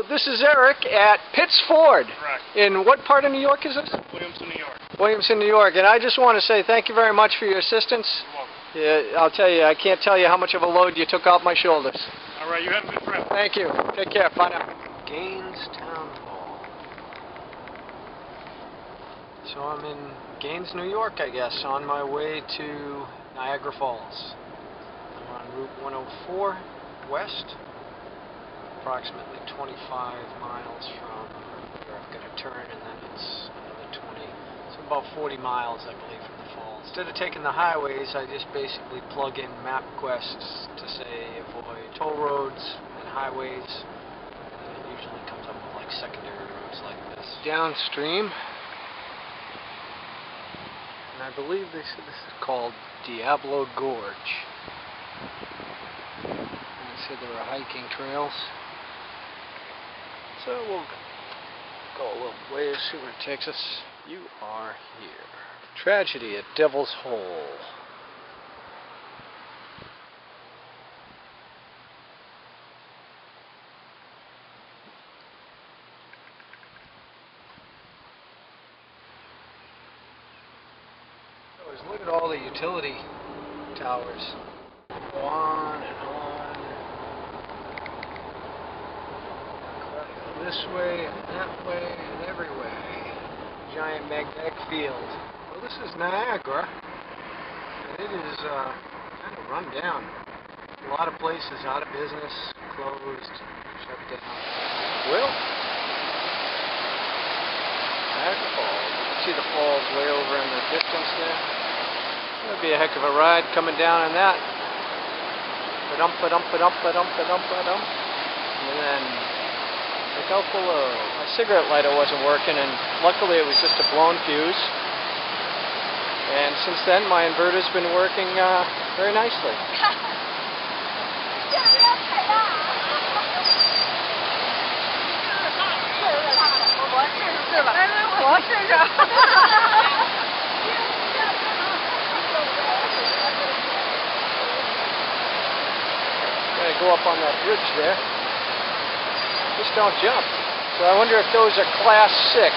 This is Eric at Pitts Ford. Correct. In what part of New York is this? Williamson, New York. Williamson, New York. And I just want to say thank you very much for your assistance. You're welcome. Yeah, I'll tell you, I can't tell you how much of a load you took off my shoulders. All right, you have a good trip. Thank you. Take care. Bye now. Gaines Town Hall. So I'm in Gaines, New York, I guess, on my way to Niagara Falls. I'm on Route 104 west, approximately 25 miles from where I've got to turn, and then it's another 20. So about 40 miles, I believe, from the falls. Instead of taking the highways, I just basically plug in MapQuest to say avoid toll roads and highways, and it usually comes up with like secondary roads like this. Downstream, and I believe they said this is called Diablo Gorge. And they said there are hiking trails. So we'll go a little ways, see where it takes us. You are here. Tragedy at Devil's Hole. Look at all the utility towers. Go on and on. Go this way and that way and every way. Giant magnetic field. Well, this is Niagara, and it is kind of run down. A lot of places out of business, closed, shut down. Well, Niagara Falls. You can see the falls way over in the distance there. That'd be a heck of a ride coming down on that. Ba-dum, ba-dum, ba-dum, ba-dum, ba-dum, ba-dum. And then look out below. My cigarette lighter wasn't working, and luckily it was just a blown fuse. And since then, my inverter's been working very nicely. Gotta go up on that bridge there. Just don't jump. So I wonder if those are Class 6.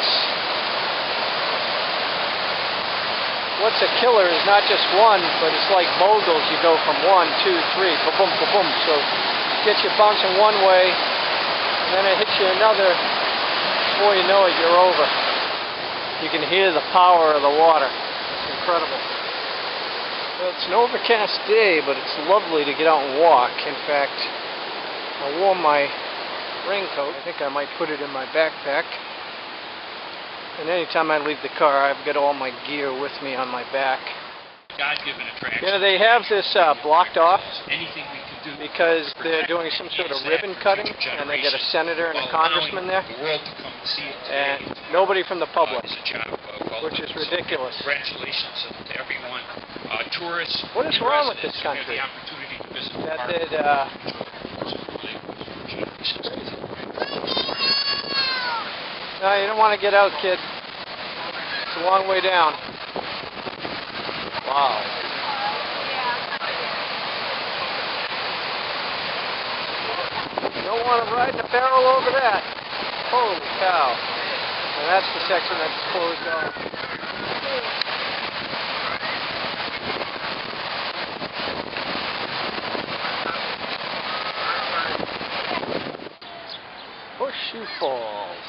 What's a killer is not just one, but it's like moguls. You go from 1, 2, 3, ba-boom, ba-boom. So it gets you bouncing one way, and then it hits you another. Before you know it, you're over. You can hear the power of the water. It's incredible. Well, it's an overcast day, but it's lovely to get out and walk. In fact, I wore my raincoat. I think I might put it in my backpack. And anytime I leave the car, I've got all my gear with me on my back. God-given attraction. Yeah, they have this blocked off Anything we can do because they're doing some sort of ribbon cutting, and they got a senator and a congressman there, the world to come see it and nobody from the public, is a job well which is done. So ridiculous. Congratulations to everyone, tourists. What is and wrong with this residents who have country? the opportunity to visit the That park. did, no, you don't want to get out, kid. It's a long way down. Wow. You don't want to ride in a barrel over that. Holy cow. And that's the section that's closed off. Horseshoe Falls.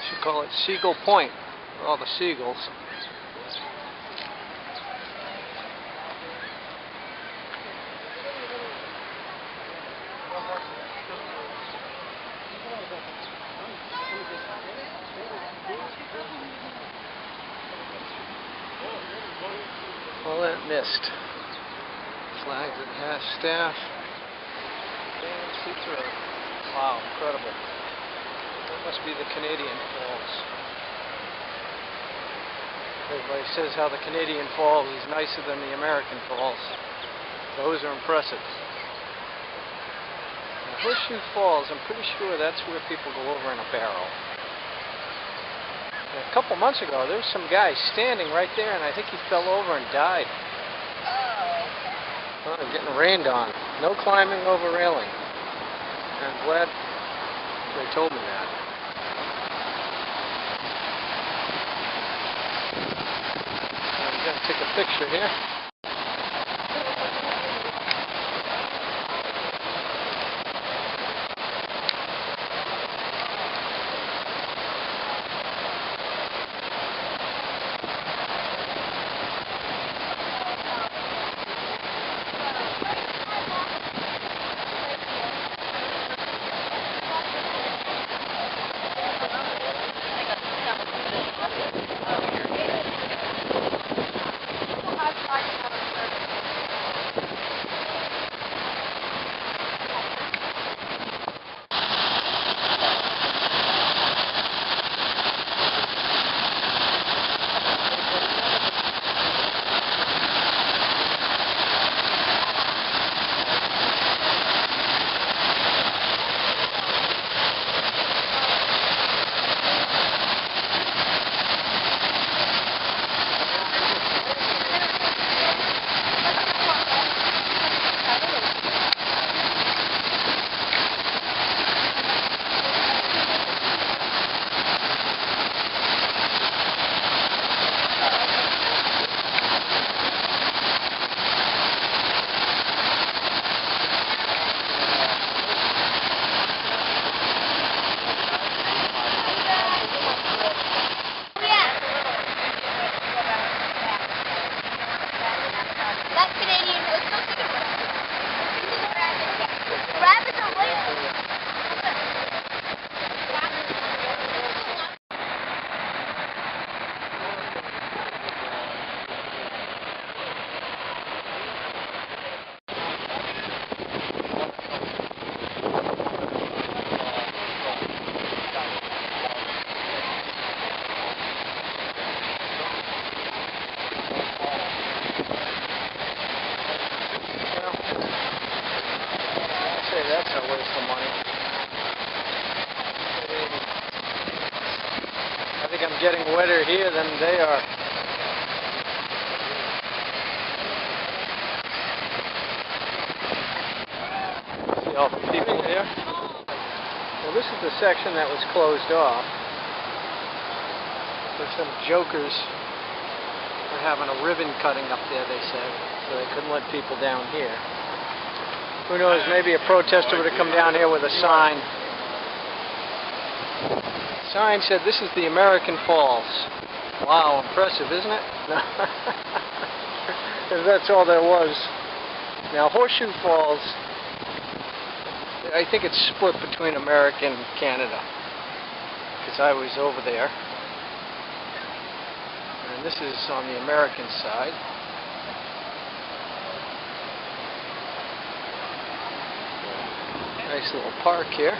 Should call it Seagull Point for all the seagulls. All that mist. Flags at half staff. And see through. Wow, incredible. That must be the Canadian Falls. Everybody says how the Canadian Falls is nicer than the American Falls. Those are impressive. Now, Horseshoe Falls, I'm pretty sure that's where people go over in a barrel. And a couple months ago, there was some guy standing right there, and I think he fell over and died. Oh, getting rained on. No climbing over railing. I'm glad they told me that. I'm going to take a picture here. That's a waste of money. I think I'm getting wetter here than they are. See all the people here? Well, this is the section that was closed off. There's some jokers were having a ribbon cutting up there, they said, so they couldn't let people down here. Who knows, maybe a protester would have come down here with a sign. Sign said, "This is the American Falls." Wow, impressive, isn't it? If that's all there was. Now, Horseshoe Falls, I think it's split between America and Canada, because I was over there. And this is on the American side. Nice little park here.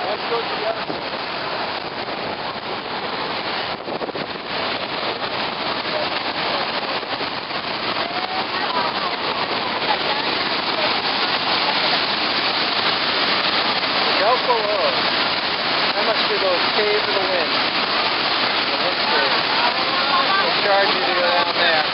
Let's go to the other side. Out below. That must be those caves of the wind. They charge you to go down there.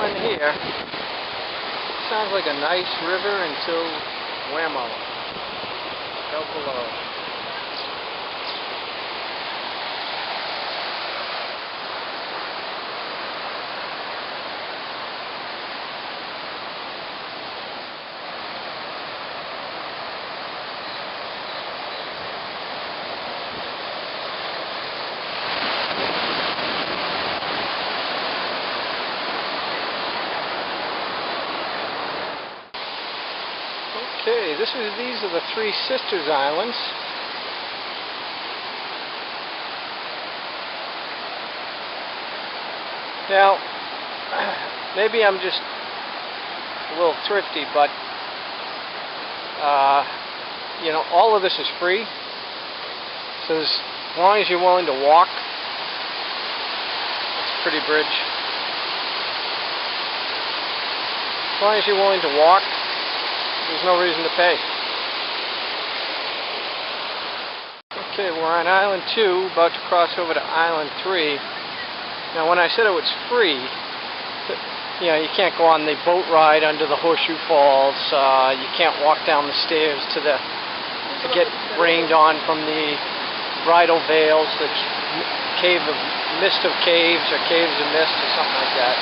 island here. Sounds like a nice river until whammo. Out below. Okay, these are the Three Sisters Islands. Now, maybe I'm just a little thrifty, but you know, all of this is free. So as long as you're willing to walk, it's a pretty bridge. As long as you're willing to walk, there's no reason to pay. Okay, we're on Island 2, about to cross over to Island 3. Now when I said it was free, you know, you can't go on the boat ride under the Horseshoe Falls, you can't walk down the stairs to get rained on from the bridal veils, the cave of mist of caves, or caves of mist, or something like that.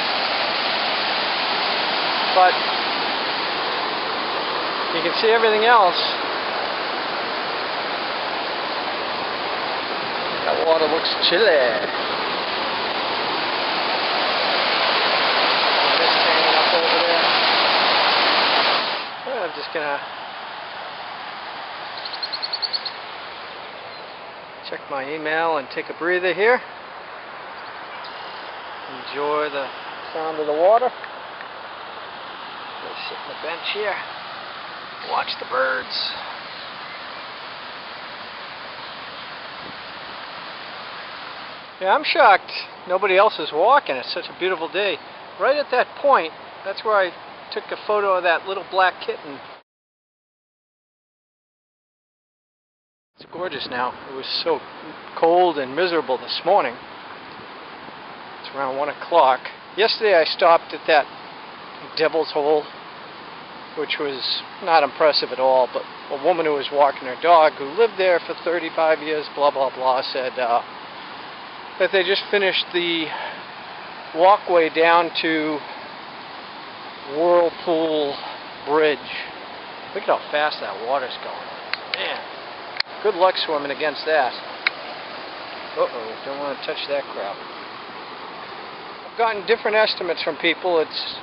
But you can see everything else. That water looks chilly. Mist hanging up over there. Well, I'm just gonna check my email and take a breather here. Enjoy the sound of the water. Just sit on the bench here. Watch the birds. Yeah, I'm shocked nobody else is walking. It's such a beautiful day. Right at that point, that's where I took a photo of that little black kitten. It's gorgeous now. It was so cold and miserable this morning. It's around 1 o'clock. Yesterday I stopped at that Devil's Hole, which was not impressive at all, but a woman who was walking her dog, who lived there for 35 years, blah, blah, blah, said that they just finished the walkway down to Whirlpool Bridge. Look at how fast that water's going. Man, good luck swimming against that. Uh-oh, don't want to touch that crap. I've gotten different estimates from people. It's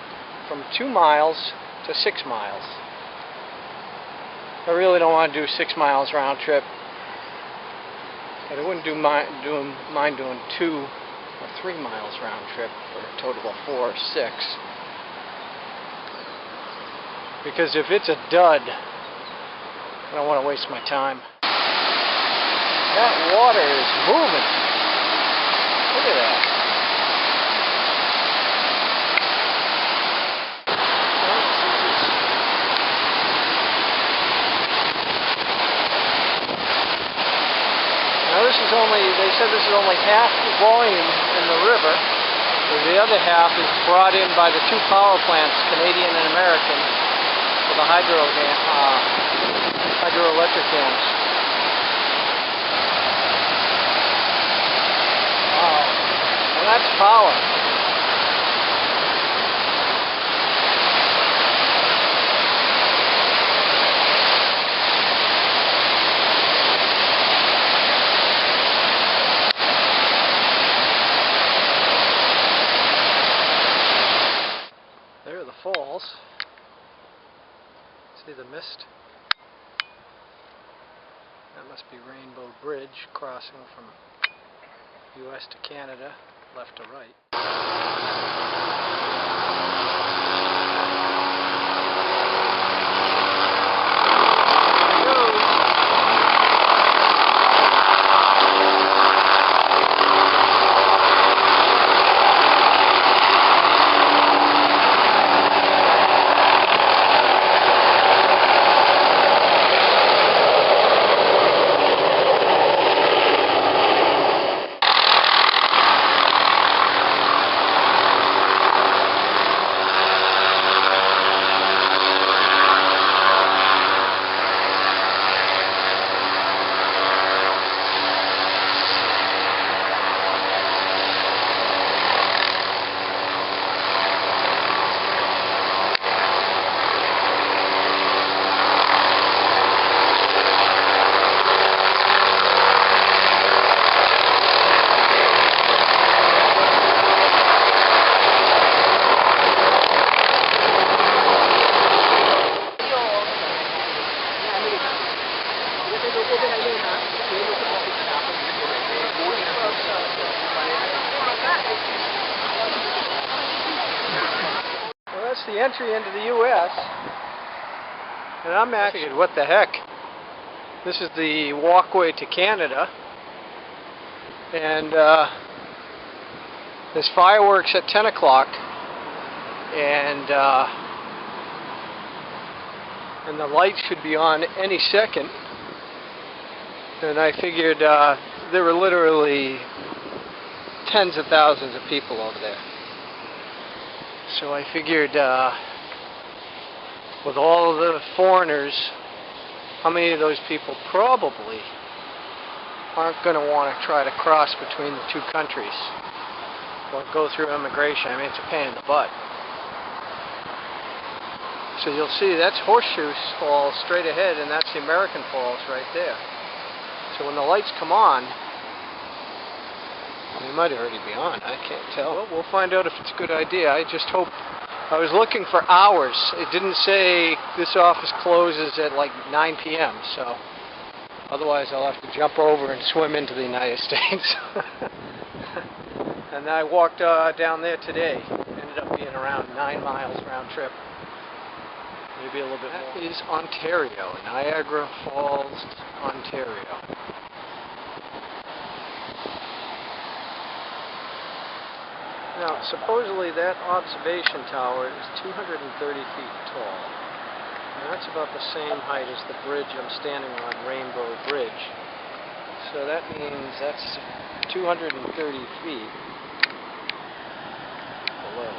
from 2 miles to 6 miles. I really don't want to do 6 miles round trip, but I wouldn't mind doing 2 or 3 miles round trip for a total of 4 or 6. Because if it's a dud, I don't want to waste my time. That water is moving. Look at that. This is only, they said this is only half the volume in the river. The other half is brought in by the 2 power plants, Canadian and American, for the hydroelectric dams. Wow, and that's power. There are the falls. See the mist? That must be Rainbow Bridge, crossing from US to Canada, left to right. the entry into the U.S. And I'm actually, what the heck? This is the walkway to Canada. And there's fireworks at 10 o'clock. And the lights should be on any second. And I figured there were literally tens of thousands of people over there. So I figured with all of the foreigners, how many of those people probably aren't going to want to try to cross between the two countries or go through immigration. I mean, it's a pain in the butt. So you'll see that's Horseshoe Falls straight ahead, and that's the American Falls right there. So when the lights come on, they might already be on, I can't tell. Well, we'll find out if it's a good idea. I just hope. I was looking for hours. It didn't say this office closes at like 9 p.m. So otherwise I'll have to jump over and swim into the United States. And I walked down there today. Ended up being around 9 miles round trip. Maybe a little bit more. That is Ontario, Niagara Falls, Ontario. Now, supposedly that observation tower is 230 feet tall. And that's about the same height as the bridge I'm standing on, Rainbow Bridge. So that means that's 230 feet below.